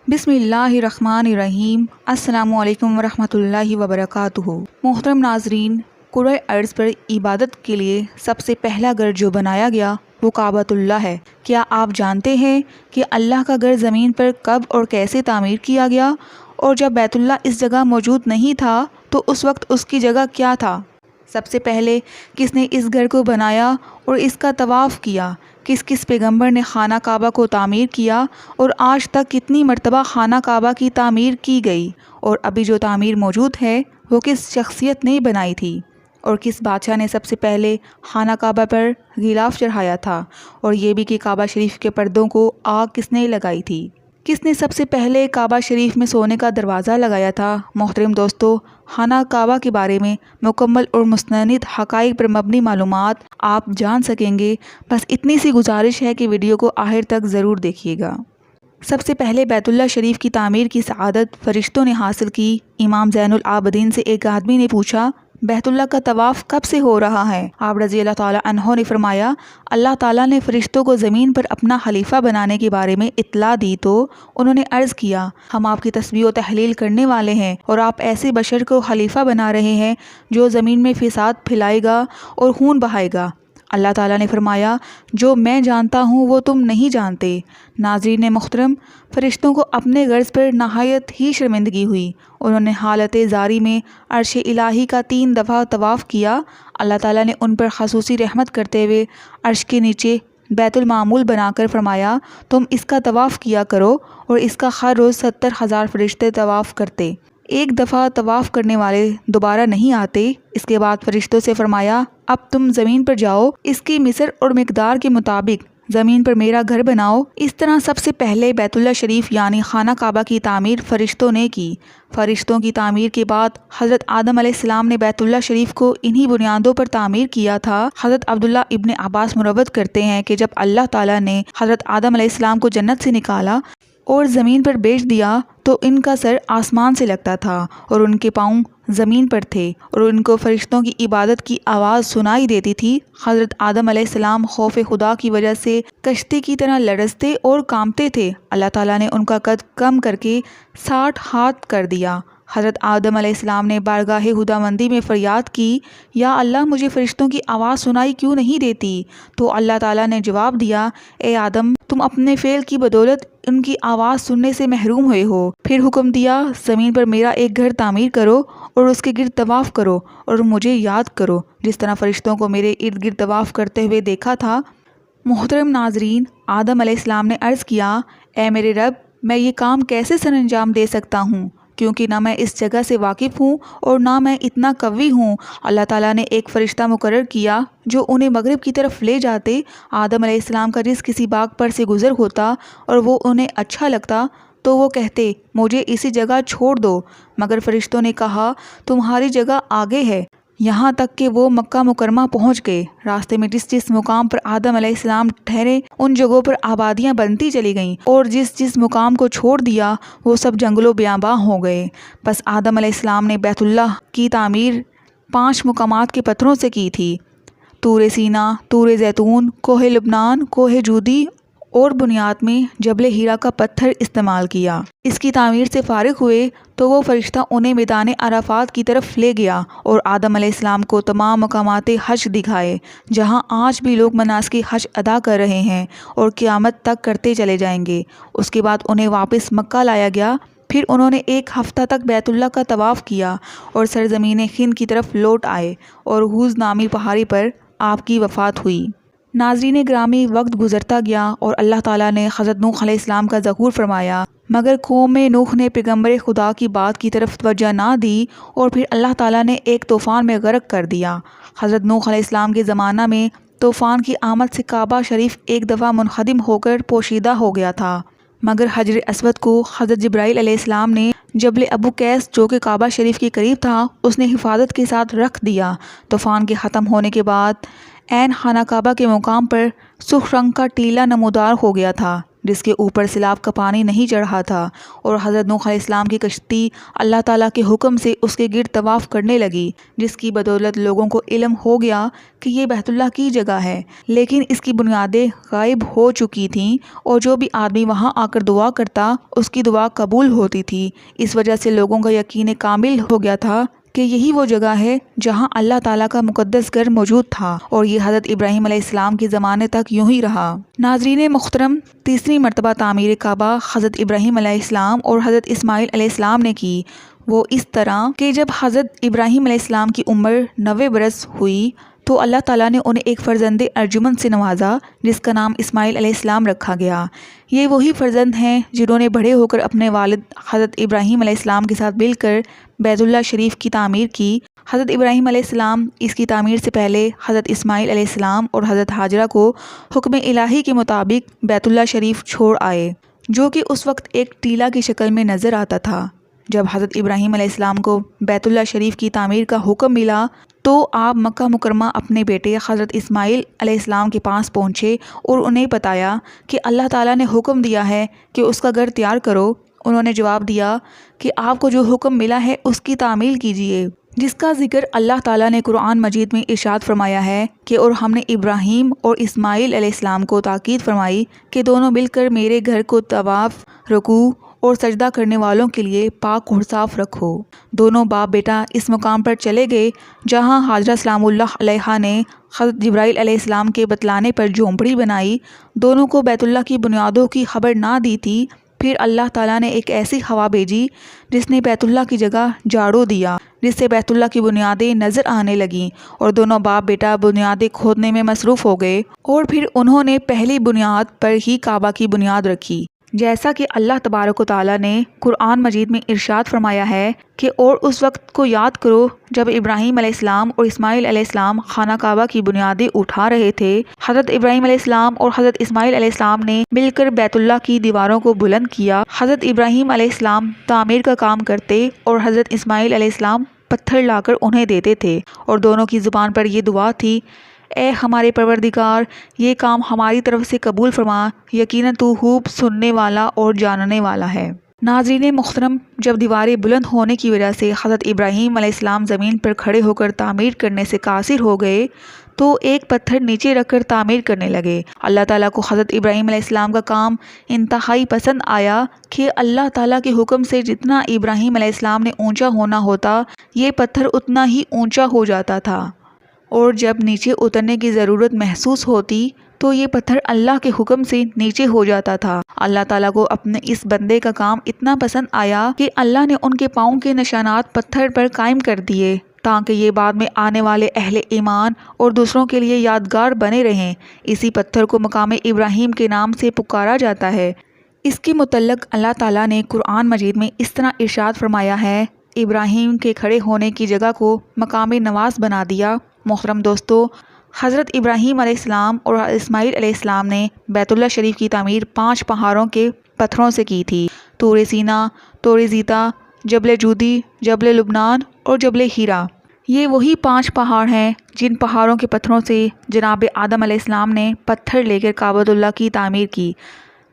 بسم اللہ الرحمن الرحیم۔ السلام علیکم ورحمۃ اللہ وبرکاتہ۔ محترم ناظرین، کرۂ ارض پر عبادت کے لیے سب سے پہلا گھر جو بنایا گیا وہ کعبۃ اللہ ہے۔ کیا آپ جانتے ہیں کہ اللہ کا گھر زمین پر کب اور کیسے تعمیر کیا گیا؟ اور جب بیت اللہ اس جگہ موجود نہیں تھا تو اس وقت اس کی جگہ کیا تھا؟ سب سے پہلے کس نے اس گھر کو بنایا اور اس کا طواف کیا؟ کس پیغمبر نے خانہ کعبہ کو تعمیر کیا اور آج تک کتنی مرتبہ خانہ کعبہ کی تعمیر کی گئی؟ اور ابھی جو تعمیر موجود ہے وہ کس شخصیت نے بنائی تھی؟ اور کس بادشاہ نے سب سے پہلے خانہ کعبہ پر غلاف چڑھایا تھا؟ اور یہ بھی کہ کعبہ شریف کے پردوں کو آگ کس نے لگائی تھی؟ کس نے سب سے پہلے کعبہ شریف میں سونے کا دروازہ لگایا تھا؟ محترم دوستو، خانہ کعبہ کے بارے میں مکمل اور مستند حقائق پر مبنی معلومات آپ جان سکیں گے۔ بس اتنی سی گزارش ہے کہ ویڈیو کو آخر تک ضرور دیکھیے گا۔ سب سے پہلے بیت اللہ شریف کی تعمیر کی سعادت فرشتوں نے حاصل کی۔ امام زین العابدین سے ایک آدمی نے پوچھا، بیت اللہ کا طواف کب سے ہو رہا ہے؟ آپ رضی اللہ تعالیٰ عنہ نے فرمایا، اللہ تعالیٰ نے فرشتوں کو زمین پر اپنا خلیفہ بنانے کے بارے میں اطلاع دی تو انہوں نے عرض کیا، ہم آپ کی تسبیح و تحلیل کرنے والے ہیں اور آپ ایسے بشر کو خلیفہ بنا رہے ہیں جو زمین میں فساد پھیلائے گا اور خون بہائے گا۔ اللہ تعالیٰ نے فرمایا، جو میں جانتا ہوں وہ تم نہیں جانتے۔ ناظرین محترم، فرشتوں کو اپنے غرض پر نہایت ہی شرمندگی ہوئی۔ انہوں نے حالت زاری میں عرش الہی کا 3 دفعہ طواف کیا۔ اللہ تعالیٰ نے ان پر خصوصی رحمت کرتے ہوئے عرش کے نیچے بیت المعمول بنا کر فرمایا، تم اس کا طواف کیا کرو، اور اس کا ہر روز 70,000 فرشتے طواف کرتے۔ ایک دفعہ طواف کرنے والے دوبارہ نہیں آتے۔ اس کے بعد فرشتوں سے فرمایا، اب تم زمین پر جاؤ، اس کی مصر اور مقدار کے مطابق زمین پر میرا گھر بناؤ۔ اس طرح سب سے پہلے بیت اللہ شریف یعنی خانہ کعبہ کی تعمیر فرشتوں نے کی۔ فرشتوں کی تعمیر کے بعد حضرت آدم علیہ السلام نے بیت اللہ شریف کو انہی بنیادوں پر تعمیر کیا تھا۔ حضرت عبداللہ ابن عباس مروت کرتے ہیں کہ جب اللہ تعالیٰ نے حضرت آدم علیہ السلام کو جنت سے نکالا اور زمین پر بیچ دیا تو ان کا سر آسمان سے لگتا تھا اور ان کے پاؤں زمین پر تھے اور ان کو فرشتوں کی عبادت کی آواز سنائی دیتی تھی۔ حضرت آدم علیہ السلام خوف خدا کی وجہ سے کشتی کی طرح لرزتے اور کانپتے تھے۔ اللہ تعالیٰ نے ان کا قد کم کر کے 60 ہاتھ کر دیا۔ حضرت آدم علیہ السلام نے بارگاہ خداوندی میں فریاد کی، یا اللہ مجھے فرشتوں کی آواز سنائی کیوں نہیں دیتی؟ تو اللہ تعالیٰ نے جواب دیا، اے آدم، تم اپنے فعل کی بدولت ان کی آواز سننے سے محروم ہوئے ہو۔ پھر حکم دیا، زمین پر میرا ایک گھر تعمیر کرو اور اس کے گرد طواف کرو اور مجھے یاد کرو جس طرح فرشتوں کو میرے ارد گرد طواف کرتے ہوئے دیکھا تھا۔ محترم ناظرین، آدم علیہ السلام نے عرض کیا، اے میرے رب، میں یہ کام کیسے سر انجام دے سکتا ہوں، کیونکہ نہ میں اس جگہ سے واقف ہوں اور نہ میں اتنا قوی ہوں۔ اللہ تعالیٰ نے ایک فرشتہ مقرر کیا جو انہیں مغرب کی طرف لے جاتے۔ آدم علیہ السلام کا رزق کسی باغ پر سے گزر ہوتا اور وہ انہیں اچھا لگتا تو وہ کہتے، مجھے اسی جگہ چھوڑ دو، مگر فرشتوں نے کہا، تمہاری جگہ آگے ہے، یہاں تک کہ وہ مکہ مکرمہ پہنچ گئے۔ راستے میں جس جس مقام پر آدم علیہ السلام ٹھہرے ان جگہوں پر آبادیاں بنتی چلی گئیں، اور جس جس مقام کو چھوڑ دیا وہ سب جنگل و بیاباں ہو گئے۔ بس آدم علیہ السلام نے بیت اللہ کی تعمیر 5 مقامات کے پتھروں سے کی تھی: طور سینا، طور زیتون، کوہ لبنان، کوہ جودی، اور بنیاد میں جبل ہیرا کا پتھر استعمال کیا۔ اس کی تعمیر سے فارغ ہوئے تو وہ فرشتہ انہیں میدان عرفات کی طرف لے گیا اور آدم علیہ السلام کو تمام مقامات حج دکھائے جہاں آج بھی لوگ مناسک حج ادا کر رہے ہیں اور قیامت تک کرتے چلے جائیں گے۔ اس کے بعد انہیں واپس مکہ لایا گیا۔ پھر انہوں نے 1 ہفتہ تک بیت اللہ کا طواف کیا اور سرزمین ہند کی طرف لوٹ آئے اور حوض نامی پہاڑی پر آپ کی وفات ہوئی۔ ناظرین گرامی، وقت گزرتا گیا اور اللہ تعالیٰ نے حضرت نوح علیہ السلام کا ظہور فرمایا، مگر قوم نوح نے پیغمبر خدا کی بات کی طرف توجہ نہ دی اور پھر اللہ تعالیٰ نے ایک طوفان میں غرق کر دیا۔ حضرت نوح علیہ السلام کے زمانہ میں طوفان کی آمد سے کعبہ شریف ایک دفعہ منہدم ہو کر پوشیدہ ہو گیا تھا، مگر حجر اسود کو حضرت جبرائیل علیہ السلام نے جبل ابو قیس جو کہ کعبہ شریف کے قریب تھا اس نے حفاظت کے ساتھ رکھ دیا۔ طوفان کے ختم ہونے کے بعد عین خانہ کعبہ کے مقام پر سرخ رنگ کا ٹیلہ نمودار ہو گیا تھا، جس کے اوپر سیلاب کا پانی نہیں چڑھا تھا، اور حضرت نوح علیہ السلام کی کشتی اللہ تعالیٰ کے حکم سے اس کے گرد طواف کرنے لگی، جس کی بدولت لوگوں کو علم ہو گیا کہ یہ بیت اللہ کی جگہ ہے، لیکن اس کی بنیادیں غائب ہو چکی تھیں، اور جو بھی آدمی وہاں آ کر دعا کرتا اس کی دعا قبول ہوتی تھی۔ اس وجہ سے لوگوں کا یقین کامل ہو گیا تھا کہ یہی وہ جگہ ہے جہاں اللہ تعالیٰ کا مقدس گھر موجود تھا، اور یہ حضرت ابراہیم علیہ السلام کے زمانے تک یوں ہی رہا۔ ناظرین محترم، تیسری مرتبہ تعمیر کعبہ حضرت ابراہیم علیہ السلام اور حضرت اسماعیل علیہ السلام نے کی، وہ اس طرح کہ جب حضرت ابراہیم علیہ السلام کی عمر 90 برس ہوئی تو اللہ تعالیٰ نے انہیں ایک فرزند ارجمند سے نوازا، جس کا نام اسماعیل علیہ السلام رکھا گیا۔ یہ وہی فرزند ہیں جنہوں نے بڑے ہو کر اپنے والد حضرت ابراہیم علیہ السلام کے ساتھ مل کر بیت اللہ شریف کی تعمیر کی۔ حضرت ابراہیم علیہ السلام اس کی تعمیر سے پہلے حضرت اسماعیل علیہ السلام اور حضرت ہاجرہ کو حکم الہی کے مطابق بیت اللہ شریف چھوڑ آئے، جو کہ اس وقت ایک ٹیلہ کی شکل میں نظر آتا تھا۔ جب حضرت ابراہیم علیہ السلام کو بیت اللہ شریف کی تعمیر کا حکم ملا تو آپ مکہ مکرمہ اپنے بیٹے حضرت اسماعیل علیہ السلام کے پاس پہنچے اور انہیں بتایا کہ اللہ تعالیٰ نے حکم دیا ہے کہ اس کا گھر تیار کرو۔ انہوں نے جواب دیا کہ آپ کو جو حکم ملا ہے اس کی تعمیل کیجیے، جس کا ذکر اللہ تعالیٰ نے قرآن مجید میں ارشاد فرمایا ہے کہ اور ہم نے ابراہیم اور اسماعیل علیہ السلام کو تاکید فرمائی کہ دونوں مل کر میرے گھر کو طواف، رکوع اور سجدہ کرنے والوں کے لیے پاک اور صاف رکھو۔ دونوں باپ بیٹا اس مقام پر چلے گئے جہاں حاجرہ سلام اللہ علیہا نے حضرت جبرائیل علیہ السلام کے بتلانے پر جھونپڑی بنائی۔ دونوں کو بیت اللہ کی بنیادوں کی خبر نہ دی تھی۔ پھر اللہ تعالیٰ نے ایک ایسی ہوا بھیجی جس نے بیت اللہ کی جگہ جھاڑو دیا، جس سے بیت اللہ کی بنیادیں نظر آنے لگیں، اور دونوں باپ بیٹا بنیادیں کھودنے میں مصروف ہو گئے، اور پھر انہوں نے پہلی بنیاد پر ہی کعبہ کی بنیاد رکھی، جیسا کہ اللہ تبارک و تعالیٰ نے قرآن مجید میں ارشاد فرمایا ہے کہ اور اس وقت کو یاد کرو جب ابراہیم علیہ السلام اور اسماعیل علیہ السلام خانہ کعبہ کی بنیادیں اٹھا رہے تھے۔ حضرت ابراہیم علیہ السلام اور حضرت اسماعیل علیہ السلام نے مل کر بیت اللہ کی دیواروں کو بلند کیا۔ حضرت ابراہیم علیہ السلام تعمیر کا کام کرتے اور حضرت اسماعیل علیہ السلام پتھر لا کر انہیں دیتے تھے، اور دونوں کی زبان پر یہ دعا تھی، اے ہمارے پروردگار، یہ کام ہماری طرف سے قبول فرما، یقیناً تو خوب سننے والا اور جاننے والا ہے۔ ناظرین محترم، جب دیواریں بلند ہونے کی وجہ سے حضرت ابراہیم علیہ السلام زمین پر کھڑے ہو کر تعمیر کرنے سے قاصر ہو گئے تو ایک پتھر نیچے رکھ کر تعمیر کرنے لگے۔ اللہ تعالیٰ کو حضرت ابراہیم علیہ السلام کا کام انتہائی پسند آیا کہ اللہ تعالیٰ کے حکم سے جتنا ابراہیم علیہ السلام نے اونچا ہونا ہوتا، یہ پتھر اتنا ہی اونچا ہو جاتا تھا، اور جب نیچے اترنے کی ضرورت محسوس ہوتی تو یہ پتھر اللہ کے حکم سے نیچے ہو جاتا تھا۔ اللہ تعالیٰ کو اپنے اس بندے کا کام اتنا پسند آیا کہ اللہ نے ان کے پاؤں کے نشانات پتھر پر قائم کر دیے تاکہ یہ بعد میں آنے والے اہل ایمان اور دوسروں کے لیے یادگار بنے رہیں۔ اسی پتھر کو مقام ابراہیم کے نام سے پکارا جاتا ہے۔ اس کے متعلق اللہ تعالیٰ نے قرآن مجید میں اس طرح ارشاد فرمایا ہے، ابراہیم کے کھڑے ہونے کی جگہ کو مقام نواز بنا دیا۔ محترم دوستو، حضرت ابراہیم علیہ السلام اور اسماعیل علیہ السلام نے بیت اللہ شریف کی تعمیر 5 پہاڑوں کے پتھروں سے کی تھی: طور سینا، طور زیتا، جبل جودی، جبل لبنان اور جبل ہیرا۔ یہ وہی 5 پہاڑ ہیں جن پہاڑوں کے پتھروں سے جناب آدم علیہ السلام نے پتھر لے کر کعبۃ اللہ کی تعمیر کی۔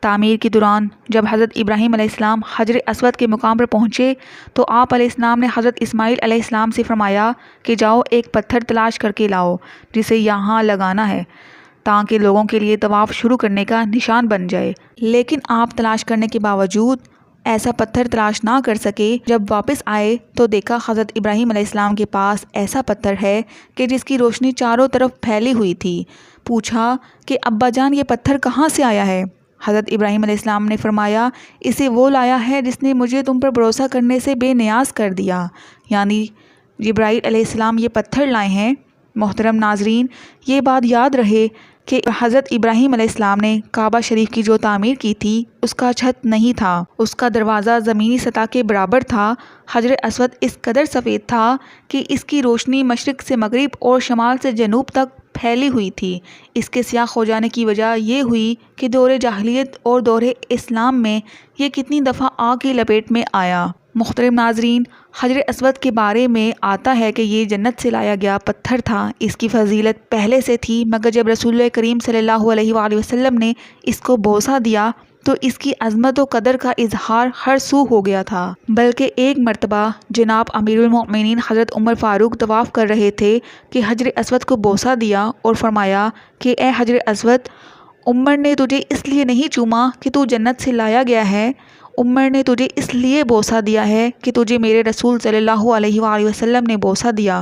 تعمیر کے دوران جب حضرت ابراہیم علیہ السلام حجر اسود کے مقام پر پہنچے تو آپ علیہ السلام نے حضرت اسماعیل علیہ السلام سے فرمایا کہ جاؤ ایک پتھر تلاش کر کے لاؤ جسے یہاں لگانا ہے تاکہ لوگوں کے لیے طواف شروع کرنے کا نشان بن جائے۔ لیکن آپ تلاش کرنے کے باوجود ایسا پتھر تلاش نہ کر سکے۔ جب واپس آئے تو دیکھا حضرت ابراہیم علیہ السلام کے پاس ایسا پتھر ہے کہ جس کی روشنی چاروں طرف پھیلی ہوئی تھی۔ پوچھا کہ ابا جان، یہ پتھر کہاں سے آیا ہے؟ حضرت ابراہیم علیہ السلام نے فرمایا، اسے وہ لایا ہے جس نے مجھے تم پر بھروسہ کرنے سے بے نیاز کر دیا، یعنی جبرائیل علیہ السلام یہ پتھر لائے ہیں۔ محترم ناظرین، یہ بات یاد رہے کہ حضرت ابراہیم علیہ السلام نے کعبہ شریف کی جو تعمیر کی تھی اس کا چھت نہیں تھا، اس کا دروازہ زمینی سطح کے برابر تھا۔ حجر اسود اس قدر سفید تھا کہ اس کی روشنی مشرق سے مغرب اور شمال سے جنوب تک پھیلی ہوئی تھی۔ اس کے سیاہ ہو جانے کی وجہ یہ ہوئی کہ دور جاہلیت اور دور اسلام میں یہ کتنی دفعہ آگ کی لپیٹ میں آیا۔ محترم ناظرین، حجر اسود کے بارے میں آتا ہے کہ یہ جنت سے لایا گیا پتھر تھا۔ اس کی فضیلت پہلے سے تھی، مگر جب رسول کریم صلی اللہ علیہ وآلہ وسلم نے اس کو بوسہ دیا تو اس کی عظمت و قدر کا اظہار ہر سو ہو گیا تھا۔ بلکہ ایک مرتبہ جناب امیر المؤمنین حضرت عمر فاروق طواف کر رہے تھے کہ حجر اسود کو بوسہ دیا اور فرمایا کہ اے حجر اسود، عمر نے تجھے اس لیے نہیں چوما کہ تو جنت سے لایا گیا ہے، عمر نے تجھے اس لیے بوسہ دیا ہے کہ تجھے میرے رسول صلی اللہ علیہ وآلہ وسلم نے بوسہ دیا۔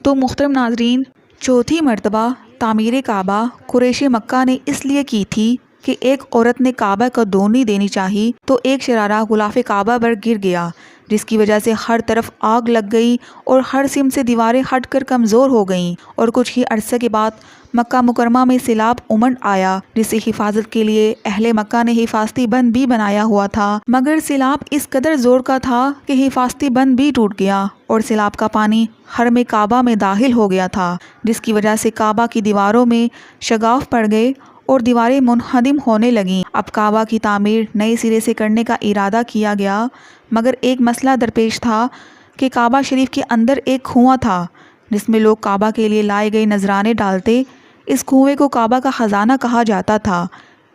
تو محترم ناظرین، چوتھی مرتبہ تعمیر کعبہ قریش مکہ نے اس لیے کی تھی کہ ایک عورت نے کعبہ کو دھونی دینی چاہی تو ایک شرارہ غلاف کعبہ پر گر گیا، جس کی وجہ سے ہر طرف آگ لگ گئی اور ہر سمت سے دیواریں ہٹ کر کمزور ہو گئیں، اور کچھ ہی عرصے کے بعد مکہ مکرمہ میں سیلاب امنڈ آیا، جس سے حفاظت کے لیے اہل مکہ نے حفاظتی بند بھی بنایا ہوا تھا، مگر سیلاب اس قدر زور کا تھا کہ حفاظتی بند بھی ٹوٹ گیا اور سیلاب کا پانی حرم کعبہ میں داخل ہو گیا تھا، جس کی وجہ سے کعبہ کی دیواروں میں شگاف پڑ گئے اور دیواریں منہدم ہونے لگیں۔ اب کعبہ کی تعمیر نئے سرے سے کرنے کا ارادہ کیا گیا، مگر ایک مسئلہ درپیش تھا کہ کعبہ شریف کے اندر ایک کنواں تھا جس میں لوگ کعبہ کے لیے لائے گئے نذرانے ڈالتے۔ اس کنویں کو کعبہ کا خزانہ کہا جاتا تھا۔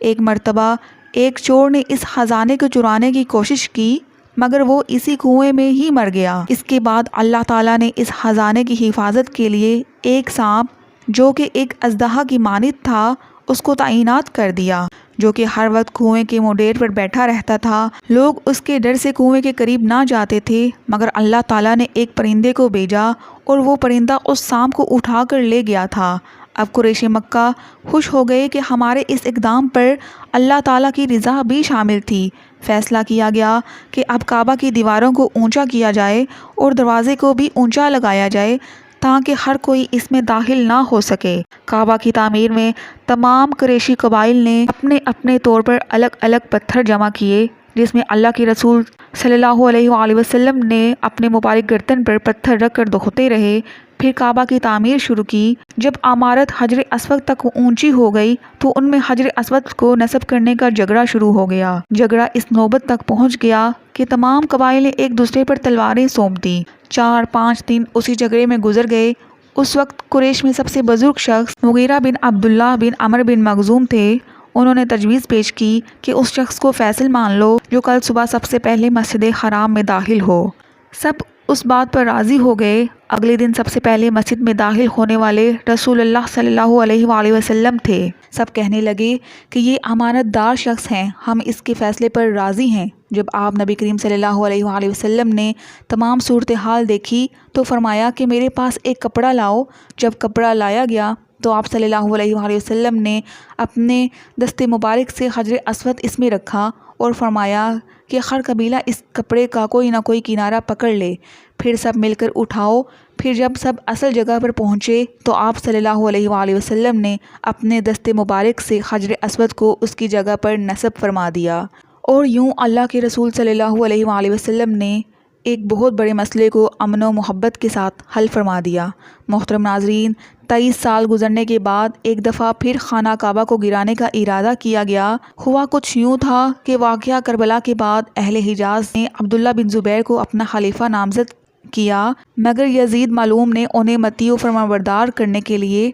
ایک مرتبہ ایک چور نے اس خزانے کو چرانے کی کوشش کی، مگر وہ اسی کنویں میں ہی مر گیا۔ اس کے بعد اللہ تعالیٰ نے اس خزانے کی حفاظت کے لیے ایک سانپ جو کہ ایک اژدہا کی مانند تھا اس کو تعینات کر دیا، جو کہ ہر وقت کنویں کے منڈیر پر بیٹھا رہتا تھا۔ لوگ اس کے ڈر سے کنویں کے قریب نہ جاتے تھے، مگر اللہ تعالیٰ نے ایک پرندے کو بھیجا اور وہ پرندہ اس سانپ کو اٹھا کر لے گیا تھا۔ اب قریش مکہ خوش ہو گئے کہ ہمارے اس اقدام پر اللہ تعالیٰ کی رضا بھی شامل تھی۔ فیصلہ کیا گیا کہ اب کعبہ کی دیواروں کو اونچا کیا جائے اور دروازے کو بھی اونچا لگایا جائے تاکہ ہر کوئی اس میں داخل نہ ہو سکے۔ کعبہ کی تعمیر میں تمام قریشی قبائل نے اپنے اپنے طور پر الگ الگ پتھر جمع کیے، جس میں اللہ کے رسول صلی اللہ علیہ وآلہ وسلم نے اپنے مبارک گردن پر پتھر رکھ کر دھوتے رہے۔ پھر کعبہ کی تعمیر شروع کی۔ جب عمارت حجر اسود تک اونچی ہو گئی تو ان میں حجر اسود کو نصب کرنے کا جھگڑا شروع ہو گیا۔ جھگڑا اس نوبت تک پہنچ گیا کہ تمام قبائل نے ایک دوسرے پر تلواریں سونپ دیں۔ 4-5 دن اسی جھگڑے میں گزر گئے۔ اس وقت قریش میں سب سے بزرگ شخص مغیرہ بن عبداللہ بن عمرو بن مخزوم تھے۔ انہوں نے تجویز پیش کی کہ اس شخص کو فیصل مان لو جو کل صبح سب سے پہلے مسجد حرام میں داخل ہو۔ سب اس بات پر راضی ہو گئے۔ اگلے دن سب سے پہلے مسجد میں داخل ہونے والے رسول اللہ صلی اللہ علیہ وآلہ وسلم تھے۔ سب کہنے لگے کہ یہ امانت دار شخص ہیں، ہم اس کے فیصلے پر راضی ہیں۔ جب آپ نبی کریم صلی اللہ علیہ وآلہ وسلم نے تمام صورتحال دیکھی تو فرمایا کہ میرے پاس ایک کپڑا لاؤ۔ جب کپڑا لایا گیا تو آپ صلی اللہ علیہ وآلہ وسلم نے اپنے دست مبارک سے حجر اسود اس میں رکھا اور فرمایا کہ ہر قبیلہ اس کپڑے کا کوئی نہ کوئی کنارہ پکڑ لے، پھر سب مل کر اٹھاؤ۔ پھر جب سب اصل جگہ پر پہنچے تو آپ صلی اللہ علیہ وآلہ وسلم نے اپنے دست مبارک سے حجر اسود کو اس کی جگہ پر نصب فرما دیا، اور یوں اللہ کے رسول صلی اللہ علیہ وآلہ وسلم نے ایک بہت بڑے مسئلے کو امن و محبت کے ساتھ حل فرما دیا۔ محترم ناظرین، 23 سال گزرنے کے بعد ایک دفعہ پھر خانہ کعبہ کو گرانے کا ارادہ کیا گیا۔ ہوا کچھ یوں تھا کہ واقعہ کربلا کے بعد اہل حجاز نے عبداللہ بن زبیر کو اپنا خلیفہ نامزد کیا، مگر یزید معلوم نے انہیں مطیع و فرمانبردار کرنے کے لیے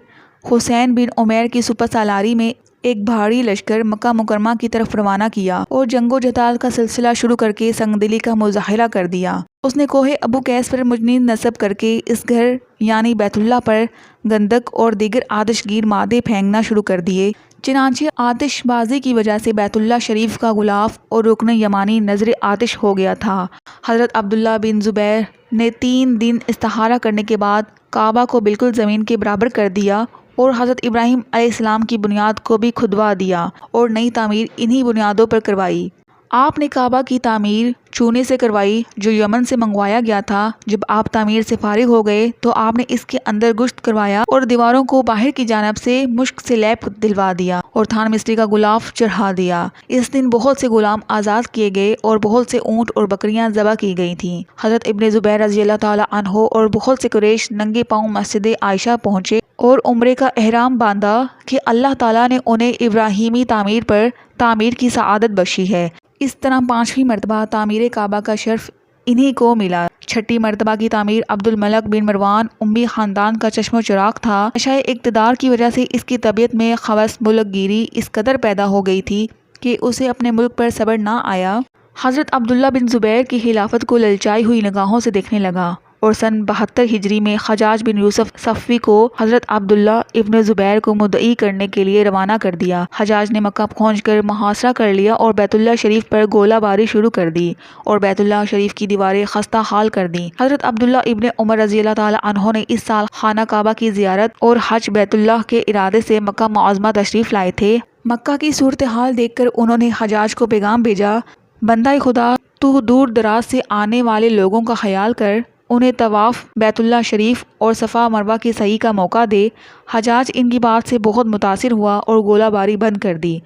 حسین بن عمیر کی سپہ سالاری میں ایک بھاری لشکر مکہ مکرمہ کی طرف روانہ کیا اور جنگ و جدال کا سلسلہ شروع کر کے سنگ دلی کا مظاہرہ کر دیا۔ اس نے کوہ ابو قیس پر مجنین نصب کر کے اس گھر یعنی بیت اللہ پر گندک اور دیگر آتش گیر مادے پھینکنا شروع کر دیے۔ چنانچہ آتش بازی کی وجہ سے بیت اللہ شریف کا غلاف اور رکن یمانی نظر آتش ہو گیا تھا۔ حضرت عبداللہ بن زبیر نے 3 دن استخارہ کرنے کے بعد کعبہ کو بالکل زمین کے برابر کر دیا اور حضرت ابراہیم علیہ السلام کی بنیاد کو بھی کھدوا دیا اور نئی تعمیر انہی بنیادوں پر کروائی۔ آپ نے کعبہ کی تعمیر چونے سے کروائی جو یمن سے منگوایا گیا تھا۔ جب آپ تعمیر سے فارغ ہو گئے تو آپ نے اس کے اندر گشت کروایا اور دیواروں کو باہر کی جانب سے مشک سے لیپ دلوا دیا اور تھان مصری کا غلاف چڑھا دیا۔ اس دن بہت سے غلام آزاد کیے گئے اور بہت سے اونٹ اور بکریاں ذبح کی گئی تھیں۔ حضرت ابن زبیر رضی اللہ تعالیٰ عنہ اور بہت سے قریش ننگے پاؤں مسجد عائشہ پہنچے اور عمرے کا احرام باندھا کہ اللہ تعالیٰ نے انہیں ابراہیمی تعمیر پر تعمیر کی سعادت بخشی ہے۔ اس طرح 5ویں مرتبہ تعمیر کعبہ کا شرف انہی کو ملا۔ 6ٹھی مرتبہ کی تعمیر عبد الملک بن مروان امی خاندان کا چشم و چراغ تھا۔ نشۂ اقتدار کی وجہ سے اس کی طبیعت میں خوص ملک گیری اس قدر پیدا ہو گئی تھی کہ اسے اپنے ملک پر صبر نہ آیا، حضرت عبداللہ بن زبیر کی خلافت کو للچائی ہوئی نگاہوں سے دیکھنے لگا اور سن 72 ہجری میں حجاج بن یوسف صفوی کو حضرت عبداللہ ابن زبیر کو مدعی کرنے کے لیے روانہ کر دیا۔ حجاج نے مکہ پہنچ کر محاصرہ کر لیا اور بیت اللہ شریف پر گولہ باری شروع کر دی اور بیت اللہ شریف کی دیواریں خستہ حال کر دیں۔ حضرت عبداللہ ابن عمر رضی اللہ تعالی عنہ نے اس سال خانہ کعبہ کی زیارت اور حج بیت اللہ کے ارادے سے مکہ معظمہ تشریف لائے تھے۔ مکہ کی صورتحال دیکھ کر انہوں نے حجاج کو پیغام بھیجا، بندہ خدا تو دور دراز سے آنے والے لوگوں کا خیال کر، انہیں طواف بیت اللہ شریف اور صفا مروہ کی سعی کا موقع دے۔ حجاج ان کی بات سے بہت متاثر ہوا اور گولہ باری بند کر دی۔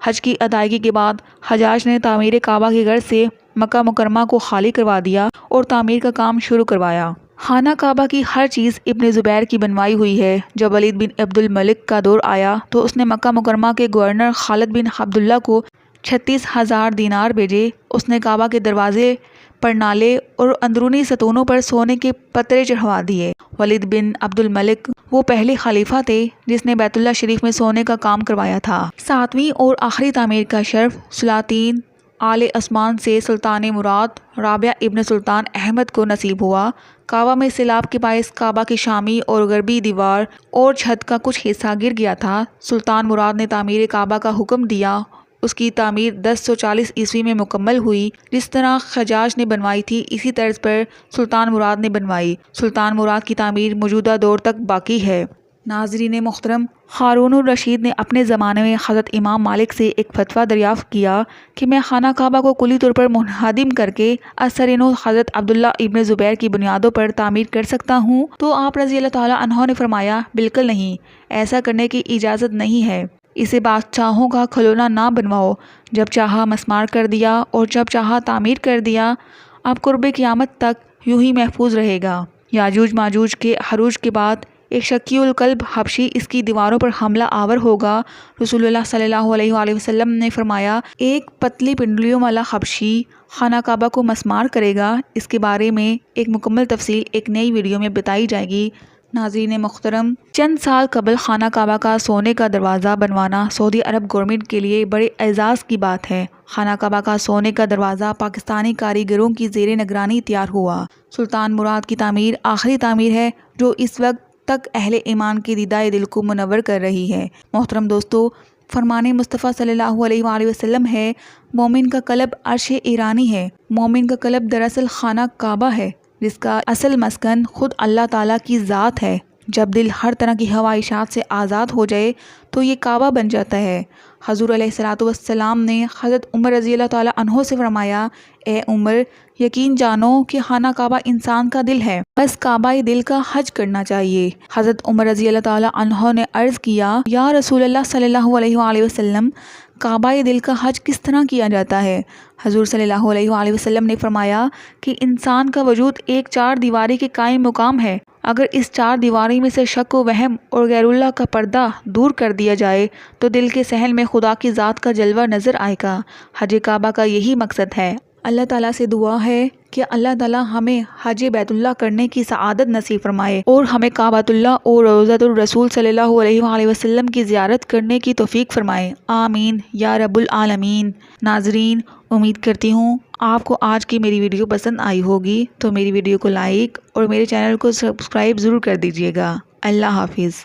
حج کی ادائیگی کے بعد حجاج نے تعمیر کعبہ کی غرض سے مکہ مکرمہ کو خالی کروا دیا اور تعمیر کا کام شروع کروایا۔ خانہ کعبہ کی ہر چیز ابن زبیر کی بنوائی ہوئی ہے۔ جب ولید بن عبد الملک کا دور آیا تو اس نے مکہ مکرمہ کے گورنر خالد بن عبداللہ کو 36,000 دینار بھیجے۔ اس نے کعبہ کے دروازے پر نالے اور اندرونی ستونوں پر سونے کے پترے چڑھوا دیے۔ ولید بن عبد الملک وہ پہلے خلیفہ تھے جس نے بیت اللہ شریف میں سونے کا کام کروایا تھا۔ 7ویں اور آخری تعمیر کا شرف سلاطین آل عثمان سے سلطان مراد رابعہ ابن سلطان احمد کو نصیب ہوا۔ کعبہ میں سیلاب کے باعث کعبہ کی شامی اور غربی دیوار اور چھت کا کچھ حصہ گر گیا تھا۔ سلطان مراد نے تعمیر کعبہ کا حکم دیا۔ اس کی تعمیر 1040 عیسوی میں مکمل ہوئی۔ جس طرح حجاج نے بنوائی تھی اسی طرز پر سلطان مراد نے بنوائی۔ سلطان مراد کی تعمیر موجودہ دور تک باقی ہے۔ ناظرین محترم، ہارون الرشید نے اپنے زمانے میں حضرت امام مالک سے ایک فتویٰ دریافت کیا کہ میں خانہ کعبہ کو کلی طور پر منہدم کر کے اثر نو حضرت عبداللہ ابن زبیر کی بنیادوں پر تعمیر کر سکتا ہوں؟ تو آپ رضی اللہ تعالیٰ عنہ نے فرمایا، بالکل نہیں، ایسا کرنے کی اجازت نہیں ہے۔ اسے بادشاہوں کا کھلونا نہ بنواؤ۔ جب چاہا مسمار کر دیا اور جب چاہا تعمیر کر دیا۔ اب قرب قیامت تک یوں ہی محفوظ رہے گا۔ یاجوج ماجوج کے عروج کے بعد ایک شکی القلب حبشی اس کی دیواروں پر حملہ آور ہوگا۔ رسول اللہ صلی اللہ علیہ وآلہ وسلم نے فرمایا، ایک پتلی پنڈلیوں والا حبشی خانہ کعبہ کو مسمار کرے گا۔ اس کے بارے میں ایک مکمل تفصیل ایک نئی ویڈیو میں بتائی جائے گی۔ ناظرین محترم، چند سال قبل خانہ کعبہ کا سونے کا دروازہ بنوانا سعودی عرب گورنمنٹ کے لیے بڑے اعزاز کی بات ہے۔ خانہ کعبہ کا سونے کا دروازہ پاکستانی کاریگروں کی زیر نگرانی تیار ہوا۔ سلطان مراد کی تعمیر آخری تعمیر ہے جو اس وقت تک اہل ایمان کے دیدہ دل کو منور کر رہی ہے۔ محترم دوستو، فرمان مصطفیٰ صلی اللہ علیہ وآلہ وسلم ہے، مومن کا قلب عرش ایرانی ہے۔ مومن کا قلب دراصل خانہ کعبہ ہے جس کا اصل مسکن خود اللہ تعالیٰ کی ذات ہے۔ جب دل ہر طرح کی خواہشات سے آزاد ہو جائے تو یہ کعبہ بن جاتا ہے۔ حضور علیہ الصلوۃ والسلام نے حضرت عمر رضی اللہ تعالیٰ عنہ سے فرمایا، اے عمر، یقین جانو کہ خانہ کعبہ انسان کا دل ہے، بس کعبہ دل کا حج کرنا چاہیے۔ حضرت عمر رضی اللہ تعالیٰ عنہ نے عرض کیا، یا رسول اللہ صلی اللہ علیہ وآلہ وسلم، کعبہ دل کا حج کس طرح کیا جاتا ہے؟ حضور صلی اللہ علیہ وآلہ وسلم نے فرمایا کہ انسان کا وجود ایک چار دیواری کے قائم مقام ہے۔ اگر اس چار دیواری میں سے شک و وہم اور غیر اللہ کا پردہ دور کر دیا جائے تو دل کے صحن میں خدا کی ذات کا جلوہ نظر آئے گا۔ حج کعبہ کا یہی مقصد ہے۔ اللہ تعالیٰ سے دعا ہے کہ اللہ تعالیٰ ہمیں حج بیت اللہ کرنے کی سعادت نصیب فرمائے اور ہمیں کعبۃ اللہ اور روضۃ الرسول صلی اللہ علیہ وآلہ وسلم کی زیارت کرنے کی توفیق فرمائے، آمین یا رب العالمین۔ ناظرین، امید کرتی ہوں آپ کو آج کی میری ویڈیو پسند آئی ہوگی، تو میری ویڈیو کو لائک اور میرے چینل کو سبسکرائب ضرور کر دیجیے گا۔ اللہ حافظ۔